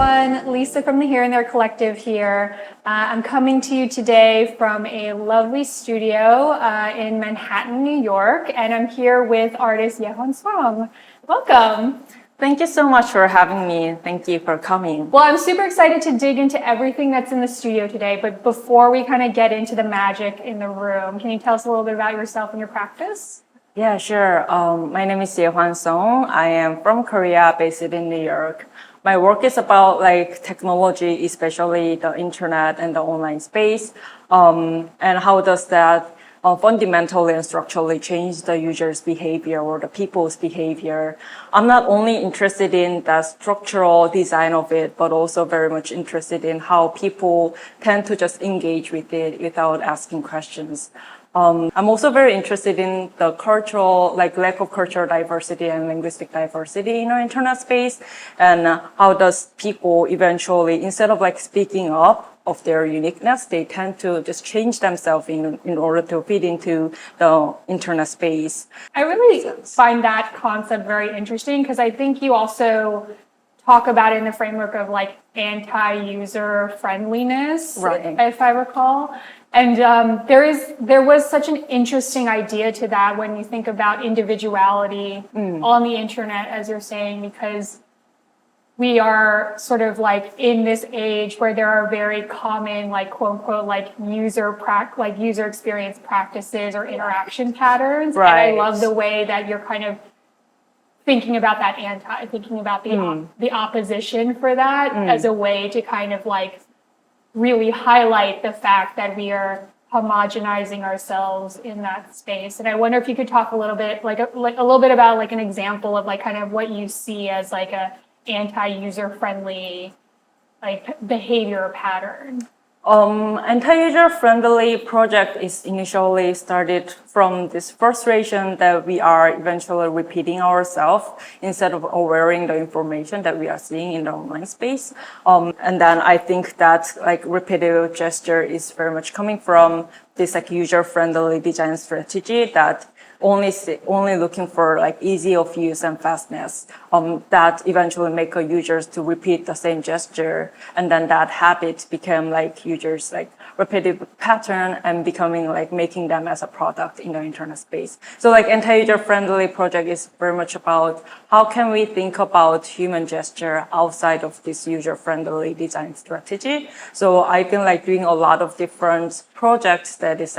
everyone. Lisa from the Here and There Collective here. I'm coming to you today from a lovely studio in Manhattan, New York, and I'm here with artist Yehwan Song. Welcome. Thank you so much for having me. Thank you for coming. Well, I'm super excited to dig into everything that's in the studio today, but before we kind of get into the magic in the room, can you tell us a little bit about yourself and your practice? Yeah, sure. My name is Yehwan Song. I am from Korea, based in New York. My work is about technology, especially the internet and the online space, and how does that fundamentally and structurally change the user's behavior or the people's behavior. I'm not only interested in the structural design of it, but also very much interested in how people tend to just engage with it without asking questions. I'm also very interested in the cultural, lack of cultural diversity and linguistic diversity in our internet space, and how does people eventually, instead of speaking up of their uniqueness, they tend to just change themselves in order to fit into the internet space. I really find that concept very interesting because I think you also talk about it in the framework of anti-user friendliness, right, if I recall. And there was such an interesting idea to that when you think about individuality on the internet, as you're saying, because we are sort of in this age where there are very common quote unquote user experience practices or interaction patterns. Right. And I love the way that you're kind of thinking about the opposition for that as a way to kind of really highlight the fact that we are homogenizing ourselves in that space. And I wonder if you could talk a little bit, a little bit about an example of kind of what you see as a anti-user friendly behavior pattern. Anti-user friendly project is initially started from this frustration that we are eventually repeating ourselves instead of awareing the information that we are seeing in the online space. And then I think that repetitive gesture is very much coming from this user-friendly design strategy that only looking for easy of use and fastness, that eventually make users to repeat the same gesture, and then that habit became users repetitive pattern and becoming making them as a product in the internet space. So anti-user friendly project is very much about how can we think about human gesture outside of this user friendly design strategy. So I've been doing a lot of different projects that is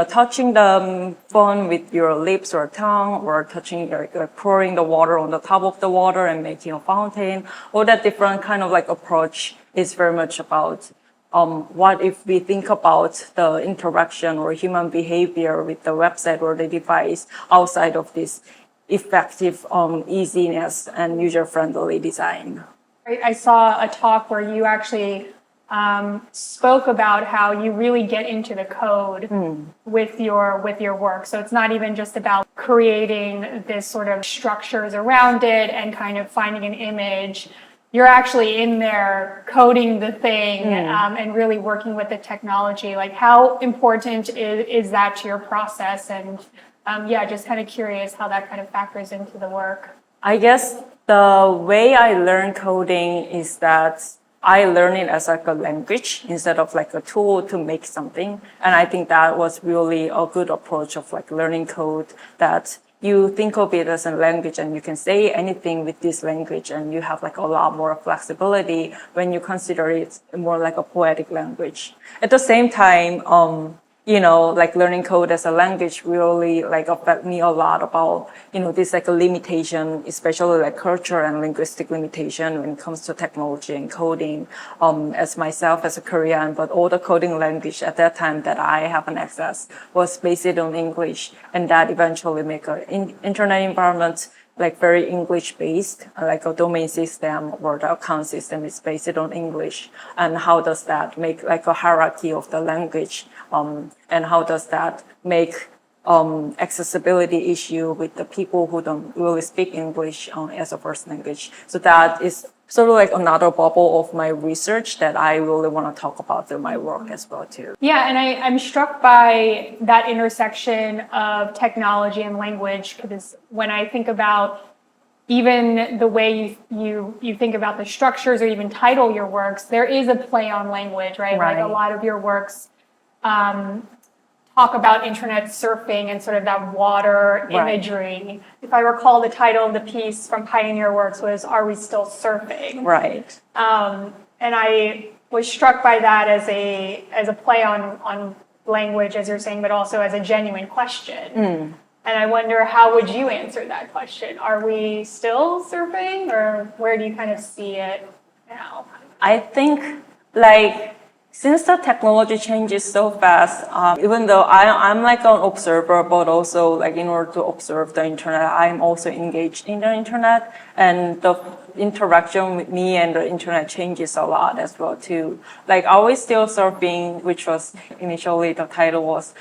touching the phone with your lips or tongue, or touching, pouring the water on the top of the water and making a fountain. All that different kind of approach is very much about what if we think about the interaction or human behavior with the website or the device outside of this effective easiness and user-friendly design. I saw a talk where you actually spoke about how you really get into the code with your work. So it's not even just about creating this sort of structures around it and kind of finding an image. You're actually in there coding the thing and really working with the technology. How important is that to your process? And just kind of curious how that kind of factors into the work. I guess the way I learn coding is that I learn it as a language instead of a tool to make something. And I think that was really a good approach of learning code, that you think of it as a language and you can say anything with this language, and you have a lot more flexibility when you consider it more like a poetic language. At the same time, learning code as a language really affect me a lot about, this a limitation, especially cultural and linguistic limitation when it comes to technology and coding. As myself as a Korean, but all the coding language at that time that I have an access was based on English, and that eventually make an internet environment very English based, a domain system or the account system is based on English. And how does that make a hierarchy of the language? And how does that make accessibility issue with the people who don't really speak English as a first language? So that is sort of another bubble of my research that I really want to talk about through my work as well too. Yeah, and I'm struck by that intersection of technology and language, because when I think about even the way you think about the structures or even title your works, there is a play on language, right? Like a lot of your works talk about internet surfing and sort of that water imagery. If I recall, the title of the piece from Pioneer Works was "Are We Still Surfing?" Right. And I was struck by that as a play on language, as you're saying, but also as a genuine question. And I wonder, how would you answer that question? Are we still surfing, or where do you kind of see it now? I think, like, since the technology changes so fast, even though I'm like an observer, but also like in order to observe the internet, I'm also engaged in the internet, and the interaction with me and the internet changes a lot as well too. Like, Are We Still Surfing, which was initially the title was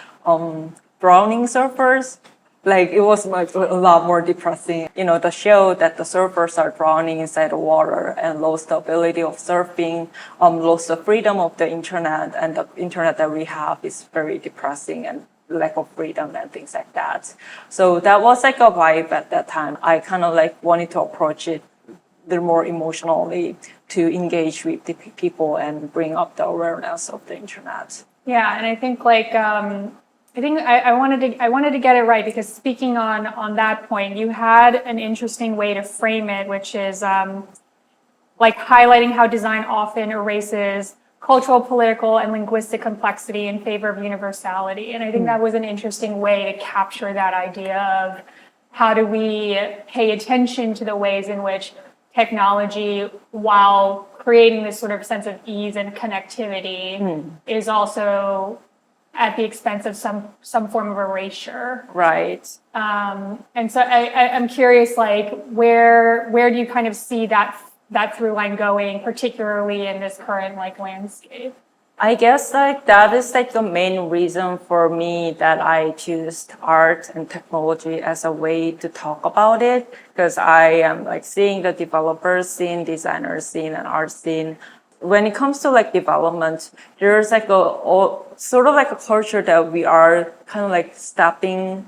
Drowning Surfers. Like, it was like a lot more depressing. You know, the show that the surfers are drowning inside the water and lost the ability of surfing, lost the freedom of the internet, and the internet that we have is very depressing and lack of freedom and things like that. So that was like a vibe at that time. I kind of like wanted to approach it a little more emotionally to engage with the people and bring up the awareness of the internet. Yeah, and I think like I wanted to get it right, because speaking on that point, you had an interesting way to frame it, which is like highlighting how design often erases cultural, political, and linguistic complexity in favor of universality. And I think that was an interesting way to capture that idea of how do we pay attention to the ways in which technology, while creating this sort of sense of ease and connectivity, is also at the expense of some form of erasure. Right. And so I'm curious, like, where do you kind of see that through line going, particularly in this current like landscape? I guess like that is like the main reason for me that I choose art and technology as a way to talk about it, because I am like seeing the developers scene, designers scene, and art scene. When it comes to like development, there's like sort of like a culture that we are kind of like stepping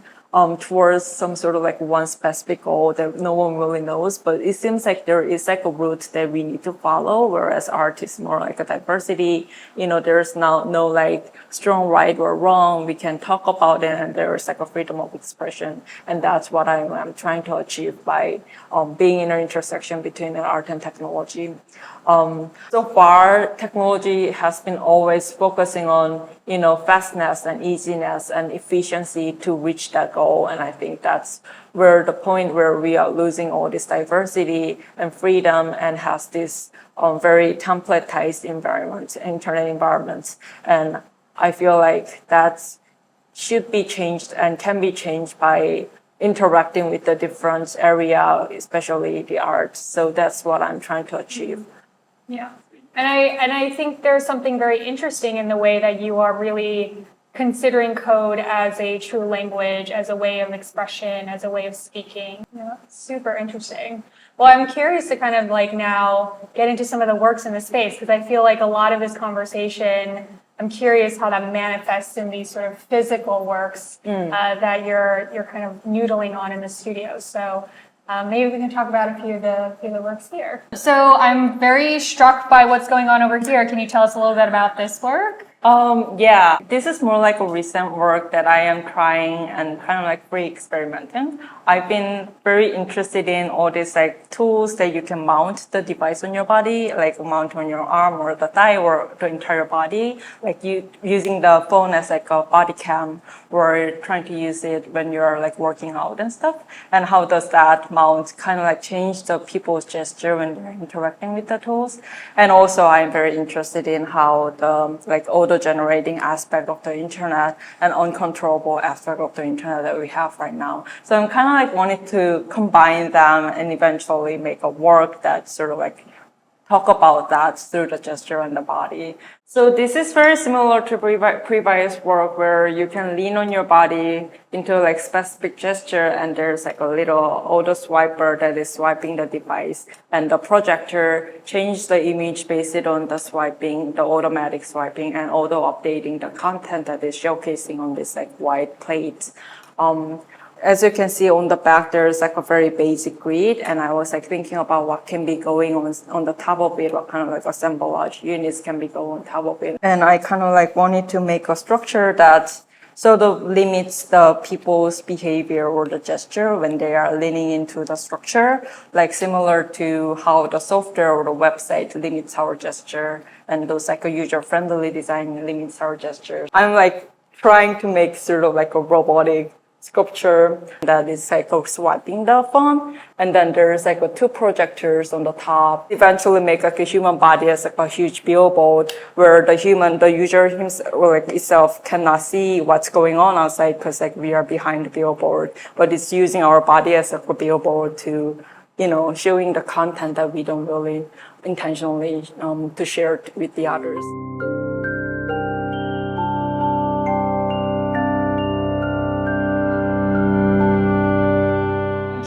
towards some sort of like one specific goal that no one really knows, but it seems like there is like a route that we need to follow, whereas art is more like a diversity. You know, there's now no like strong right or wrong. We can talk about it, and there is like a freedom of expression, and that's what I'm trying to achieve by being in an intersection between art and technology. So far, technology has been always focusing on, you know, fastness and easiness and efficiency to reach that goal. And I think that's where the point where we are losing all this diversity and freedom and has this very templatized environment, internet environments. And I feel like that should be changed and can be changed by interacting with the different area, especially the arts. So that's what I'm trying to achieve. Yeah. And I think there's something very interesting in the way that you are really considering code as a true language, as a way of expression, as a way of speaking. Yeah, super interesting. Well, I'm curious to kind of like now get into some of the works in the space, because I feel like a lot of this conversation, I'm curious how that manifests in these sort of physical works that you're kind of noodling on in the studio. So maybe we can talk about a few of the works here. So I'm very struck by what's going on over here. Can you tell us a little bit about this work? Yeah, this is more like a recent work that I am trying and kind of like experimenting. I've been very interested in all these like tools that you can mount the device on your body, like mount on your arm or the thigh or the entire body, like you using the phone as like a body cam, or trying to use it when you're like working out and stuff. And how does that mount kind of like change the people's gesture when they're interacting with the tools? And also I'm very interested in how the like auto-generating aspect of the internet and uncontrollable aspect of the internet that we have right now. So I'm kind of like wanting to combine them and eventually make a work that sort of like talk about that through the gesture and the body. So this is very similar to previous work where you can lean on your body into like specific gesture, and there's like a little auto swiper that is swiping the device, and the projector changes the image based on the swiping, the automatic swiping, and auto updating the content that is showcasing on this like white plate. as you can see on the back, there's like a very basic grid, and I was like thinking about what can be going on the top of it, what kind of like assemblage units can be going on top of it. And I kind of like wanted to make a structure that sort of limits the people's behavior or the gesture when they are leaning into the structure, like similar to how the software or the website limits our gesture, and those like a user-friendly design limits our gesture. I'm like trying to make sort of like a robotic sculpture that is like swiping the phone, and then there's like two projectors on the top. Eventually make like a human body as like a huge billboard where the user himself or like itself cannot see what's going on outside because like we are behind the billboard, but it's using our body as like a billboard to, you know, showing the content that we don't really intentionally to share with the others.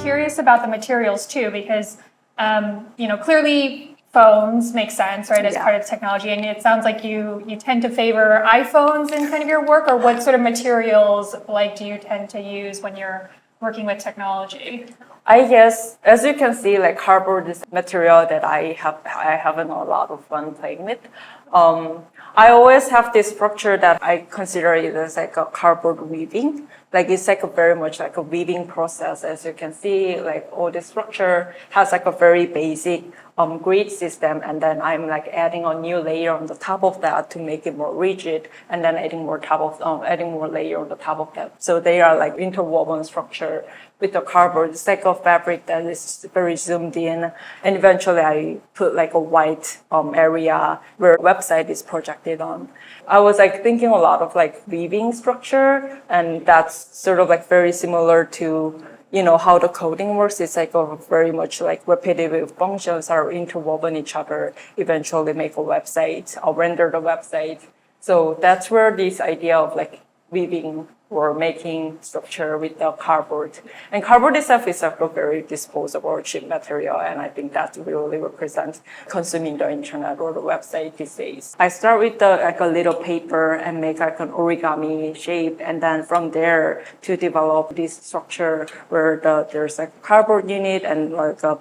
Curious about the materials too, because clearly phones make sense, right, as part of technology, and it sounds like you tend to favor iPhones in kind of your work, or what sort of materials like do you tend to use when you're working with technology? I guess, as you can see, like cardboard is material that I have a lot of fun playing with. I always have this structure that I consider it as like a cardboard weaving. Like it's like a very much like a weaving process. As you can see, like all this structure has like a very basic grid system, and then I'm like adding a new layer on the top of that to make it more rigid, and then adding more layer on the top of that. So they are like interwoven structure with the cardboard. It's like a fabric that is very zoomed in, and eventually I put like a white area where website is projected on. I was like thinking a lot of like weaving structure, and that's sort of like very similar to, you know, how the coding works. It's like a very much like repetitive functions are interwoven each other, eventually make a website or render the website. So that's where this idea of like weaving or making structure with the cardboard. And cardboard itself is like a very disposable, cheap material, and I think that really represents consuming the internet or the website these days. I start with like a little paper and make like an origami shape, and then from there to develop this structure where there's like a cardboard unit and like a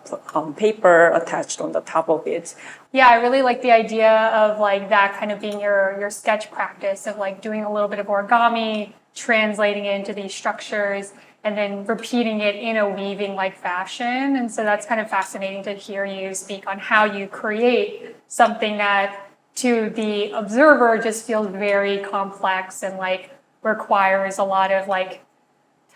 paper attached on the top of it. Yeah, I really like the idea of like that kind of being your sketch practice of like doing a little bit of origami, translating it into these structures, and then repeating it in a weaving-like fashion. And so that's kind of fascinating to hear you speak on how you create something that to the observer just feels very complex and like requires a lot of like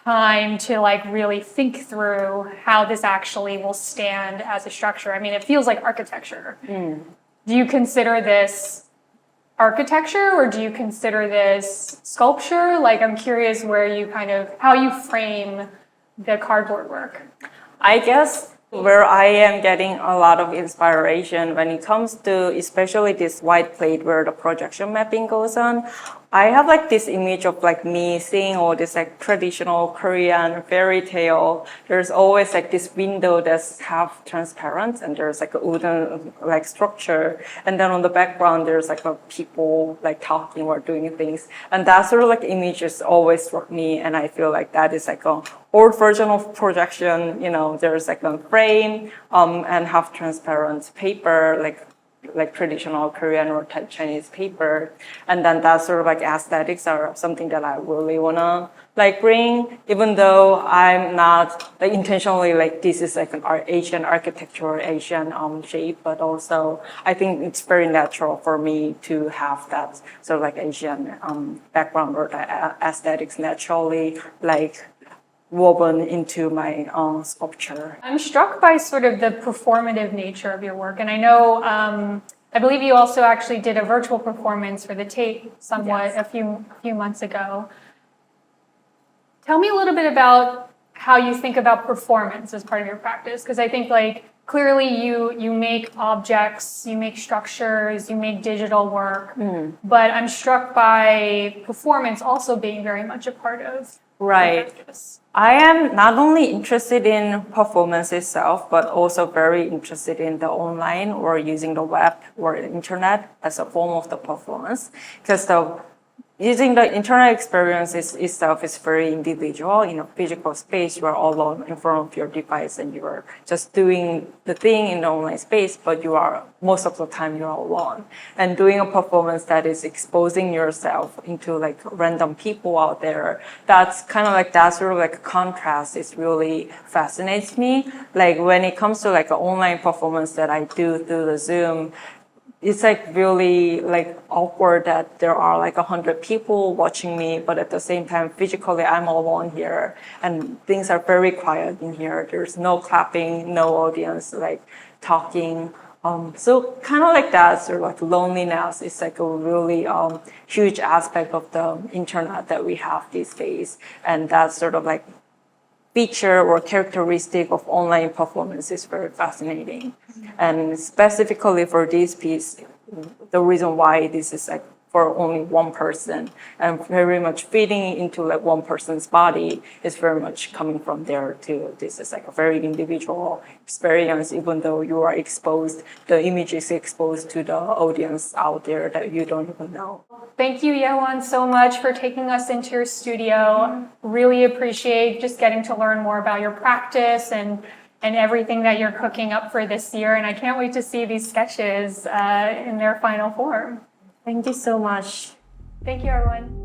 time to like really think through how this actually will stand as a structure. I mean, it feels like architecture. Do you consider this architecture, or do you consider this sculpture? Like, I'm curious where you how you frame the cardboard work. I guess where I am getting a lot of inspiration when it comes to especially this white plate where the projection mapping goes on, I have like this image of like me seeing all this like traditional Korean fairy tale. There's always like this window that's half transparent, and there's like a wooden like structure, and then on the background there's like a people like talking or doing things, and that sort of like image just always struck me, and I feel like that is like a old version of projection. You know, there's like a frame and half transparent paper like traditional Korean or Chinese paper, and then that sort of like aesthetics are something that I really wanna like bring, even though I'm not like intentionally like this is like an Asian architecture, Asian shape, but also I think it's very natural for me to have that sort of like Asian background or the aesthetics naturally like woven into my sculpture. I'm struck by sort of the performative nature of your work, and I know, I believe you also actually did a virtual performance for the Tate somewhat a few months ago. Tell me a little bit about how you think about performance as part of your practice, because I think like clearly you make objects, you make structures, you make digital work, but I'm struck by performance also being very much a part of right. I am not only interested in performance itself, but also very interested in the online or using the web or the internet as a form of the performance. Because using the internal experience itself is very individual. In a physical space, you are all alone in front of your device and you are just doing the thing in the online space, but you are, most of the time, you are alone. And doing a performance that is exposing yourself into like random people out there, that's kind of like that sort of like contrast is really fascinates me. Like when it comes to like an online performance that I do through the Zoom, it's like really like awkward that there are like 100 people watching me, but at the same time, physically, I'm alone here and things are very quiet in here. There's no clapping, no audience like talking. So kind of like that sort of like loneliness is like a really huge aspect of the internet that we have these days. And that's sort of like feature or characteristic of online performance is very fascinating. And specifically for this piece, the reason why this is like for only one person and very much fitting into like one person's body is very much coming from there too. This is like a very individual experience, even though you are exposed, the image is exposed to the audience out there that you don't even know. Thank you, Yehwan, so much for taking us into your studio. Really appreciate just getting to learn more about your practice and everything that you're cooking up for this year. And I can't wait to see these sketches in their final form. Thank you so much. Thank you, everyone.